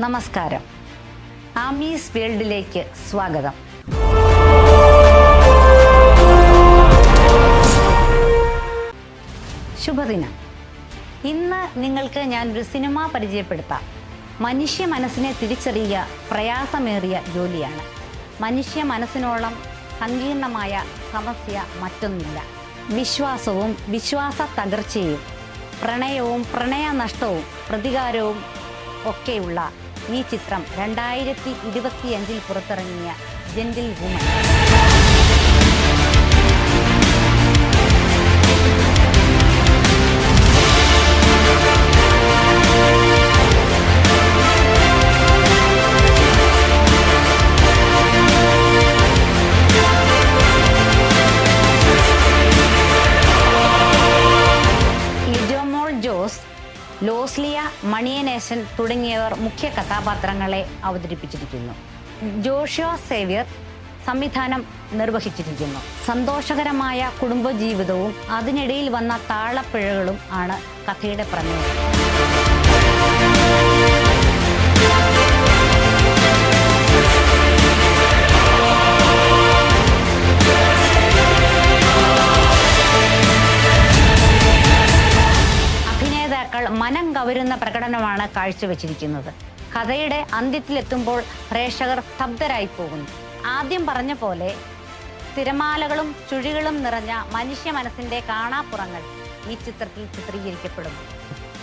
നമസ്കാരം. ആമീസ് വേൾഡിലേക്ക് സ്വാഗതം. ശുഭദിനം. ഇന്ന് നിങ്ങൾക്ക് ഞാനൊരു സിനിമ പരിചയപ്പെടുത്താം. മനുഷ്യ മനസ്സിനെ തിരിച്ചറിയുക പ്രയാസമേറിയ ജോലിയാണ്. മനുഷ്യ മനസ്സിനോളം സങ്കീർണമായ സമസ്യ മറ്റൊന്നില്ല. വിശ്വാസവും വിശ്വാസ തകർച്ചയും പ്രണയവും പ്രണയനഷ്ടവും പ്രതികാരവും ഒക്കെയുള്ള ഈ ചിത്രം 2025 പുറത്തിറങ്ങിയ ജെന്റിൽ വുമൺ. ജോസ്, ലോസ്ലിയ മണിയനേശൻ തുടങ്ങിയവർ മുഖ്യ കഥാപാത്രങ്ങളെ അവതരിപ്പിച്ചിരിക്കുന്നു. ജോഷുവ സേവ്യർ സംവിധാനം നിർവഹിച്ചിരിക്കുന്നു. സന്തോഷകരമായ കുടുംബജീവിതവും അതിനിടയിൽ വന്ന താളപ്പിഴകളും ആണ് കഥയുടെ പ്രമേയം. മനം കവരുന്ന പ്രകടനമാണ് കാഴ്ചവെച്ചിരിക്കുന്നത്. കഥയുടെ അന്ത്യത്തിലെത്തുമ്പോൾ പ്രേക്ഷകർ സ്തബ്ധരായി പോകുന്നു. ആദ്യം പറഞ്ഞ പോലെ തിരമാലകളും ചുഴികളും നിറഞ്ഞ മനുഷ്യ മനസ്സിന്റെ കാണാപ്പുറങ്ങൾ ഈ ചിത്രത്തിൽ ചിത്രീകരിക്കപ്പെടുന്നു.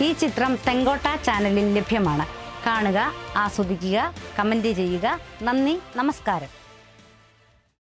ഈ ചിത്രം തെങ്കോട്ട ചാനലിൽ ലഭ്യമാണ്. കാണുക, ആസ്വദിക്കുക, കമന്റ് ചെയ്യുക. നന്ദി, നമസ്കാരം.